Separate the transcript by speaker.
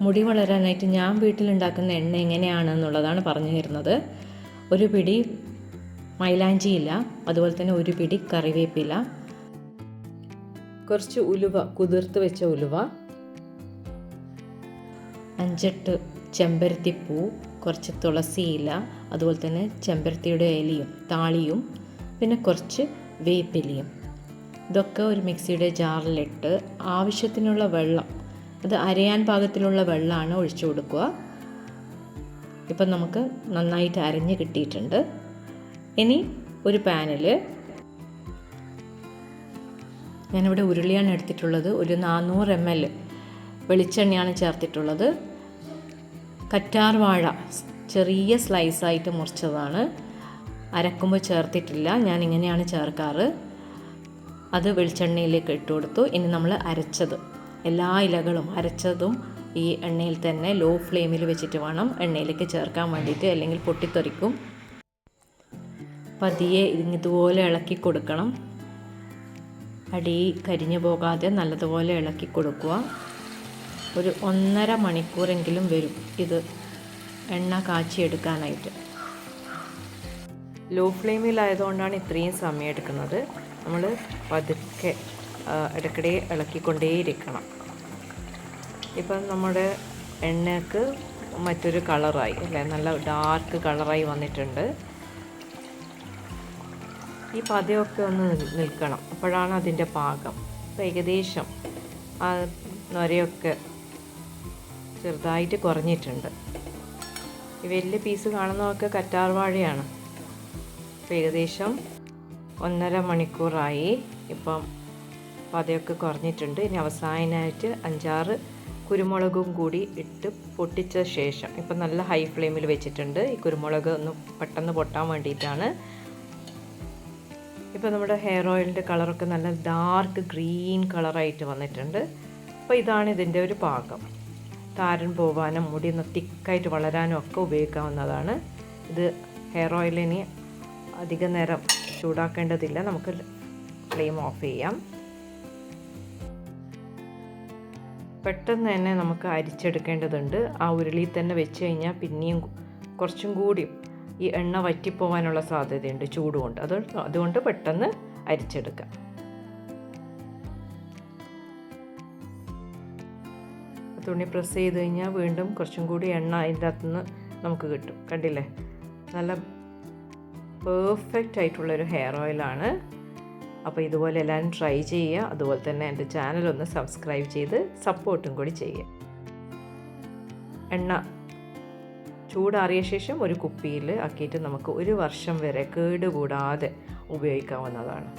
Speaker 1: മുടി വളരാനായിട്ട് ഞാൻ വീട്ടിലുണ്ടാക്കുന്ന എണ്ണ എങ്ങനെയാണെന്നുള്ളതാണ് പറഞ്ഞു തരുന്നത്. ഒരു പിടി മൈലാഞ്ചിയില, അതുപോലെ തന്നെ ഒരു പിടി കറിവേപ്പില, കുറച്ച് ഉലുവ, കുതിർത്ത് വെച്ച ഉലുവ, 5-8 ചെമ്പരത്തിപ്പൂ, കുറച്ച് തുളസിയില, അതുപോലെ തന്നെ ചെമ്പരത്തിയുടെ ഇലയും താളിയും, പിന്നെ കുറച്ച് വേപ്പിലയും. ഇതൊക്കെ ഒരു മിക്സിയുടെ ജാറിലിട്ട് ആവശ്യത്തിനുള്ള വെള്ളം, അത് അരയാൻ പാകത്തിലുള്ള വെള്ളമാണ് ഒഴിച്ചു കൊടുക്കുക. ഇപ്പം നമുക്ക് നന്നായിട്ട് അരഞ്ഞ് കിട്ടിയിട്ടുണ്ട്. ഇനി ഒരു പാനിൽ ഞാനിവിടെ ഉരുളിയാണ് എടുത്തിട്ടുള്ളത്. ഒരു 400 ml വെളിച്ചെണ്ണയാണ് ചേർത്തിട്ടുള്ളത്. കറ്റാർ വാഴ ചെറിയ സ്ലൈസായിട്ട് മുറിച്ചതാണ്, അരക്കുമ്പോൾ ചേർത്തിട്ടില്ല. ഞാൻ ഇങ്ങനെയാണ് ചേർക്കാറ്. അത് വെളിച്ചെണ്ണയിലേക്ക് ഇട്ട് കൊടുത്തു. ഇനി നമ്മൾ അരച്ചത്, എല്ലാ ഇലകളും അരച്ചതും ഈ എണ്ണയിൽ തന്നെ ലോ ഫ്ലെയിമിൽ വെച്ചിട്ട് വേണം എണ്ണയിലേക്ക് ചേർക്കാൻ വേണ്ടിയിട്ട്, അല്ലെങ്കിൽ പൊട്ടിത്തെറിക്കും. പതിയെ ഇതുപോലെ ഇളക്കി കൊടുക്കണം. അടി കരിഞ്ഞു പോകാതെ നല്ലതുപോലെ ഇളക്കി കൊടുക്കുക. ഒരു 1.5 മണിക്കൂറെങ്കിലും വരും ഇത് എണ്ണ കാച്ചിയെടുക്കാനായിട്ട്. ലോ ഫ്ലെയിമിലായതുകൊണ്ടാണ് ഇത്രയും സമയം എടുക്കുന്നത്. നമ്മൾ പതുക്കെ ഇടയ്ക്കിടെ ഇളക്കിക്കൊണ്ടേയിരിക്കണം. ഇപ്പം നമ്മുടെ എണ്ണയ്ക്ക് മറ്റൊരു കളറായി അല്ലേ, നല്ല ഡാർക്ക് കളറായി വന്നിട്ടുണ്ട്. ഈ പതയൊക്കെ ഒന്ന് നിൽക്കണം, അപ്പോഴാണ് അതിൻ്റെ പാകം. അപ്പോൾ ഏകദേശം ആ നൊരയൊക്കെ ചെറുതായിട്ട് കുറഞ്ഞിട്ടുണ്ട്. ഈ വലിയ പീസ് കാണുന്നതൊക്കെ കറ്റാർ വാഴയാണ്. അപ്പോൾ ഏകദേശം 1.5 മണിക്കൂറായി. ഇപ്പം പതയൊക്കെ കുറഞ്ഞിട്ടുണ്ട്. ഇനി അവസാനമായിട്ട് 5-6 കുരുമുളകും കൂടി ഇട്ട് പൊട്ടിച്ച ശേഷം, ഇപ്പം നല്ല ഹൈ ഫ്ലെയിമിൽ വെച്ചിട്ടുണ്ട്. ഈ കുരുമുളക് ഒന്ന് പെട്ടെന്ന് പൊട്ടാൻ വേണ്ടിയിട്ടാണ്. ഇപ്പോൾ നമ്മുടെ ഹെയർ ഓയിലിൻ്റെ കളറൊക്കെ നല്ല ഡാർക്ക് ഗ്രീൻ കളറായിട്ട് വന്നിട്ടുണ്ട്. അപ്പോൾ ഇതാണ് ഇതിൻ്റെ ഒരു പാകം. താരൻ പോവാനും മുടി ഒന്ന് തിക്കായിട്ട് വളരാനും ഒക്കെ ഉപയോഗിക്കാവുന്നതാണ്. ഇത് ഹെയർ ഓയിലിനി അധിക നേരം ചൂടാക്കേണ്ടതില്ല, നമുക്ക് ഫ്ലെയിം ഓഫ് ചെയ്യാം. പെട്ടെന്ന് തന്നെ നമുക്ക് അരിച്ചെടുക്കേണ്ടതുണ്ട്. ആ ഉരുളിയിൽ തന്നെ വെച്ച് കഴിഞ്ഞാൽ പിന്നെയും കുറച്ചും കൂടി ഈ എണ്ണ വറ്റിപ്പോകാനുള്ള സാധ്യതയുണ്ട് ചൂടുകൊണ്ട്. അതുകൊണ്ട് പെട്ടെന്ന് അരിച്ചെടുക്കാം. തുണി പ്രസ് ചെയ്ത് കഴിഞ്ഞാൽ വീണ്ടും കുറച്ചും കൂടി എണ്ണ അതിൻ്റെ അകത്തുനിന്ന് നമുക്ക് കിട്ടും. കണ്ടില്ലേ, നല്ല പെർഫെക്റ്റ് ആയിട്ടുള്ളൊരു ഹെയർ ഓയിലാണ്. അപ്പോൾ ഇതുപോലെ എല്ലാവരും ട്രൈ ചെയ്യുക. അതുപോലെ തന്നെ എൻ്റെ ചാനലൊന്ന് സബ്സ്ക്രൈബ് ചെയ്ത് സപ്പോർട്ടും കൂടി ചെയ്യുക. എണ്ണ ചൂടാറിയ ശേഷം ഒരു കുപ്പിയിൽ ആക്കിയിട്ട് നമുക്ക് 1 വർഷം വരെ കേടുകൂടാതെ ഉപയോഗിക്കാവുന്നതാണ്.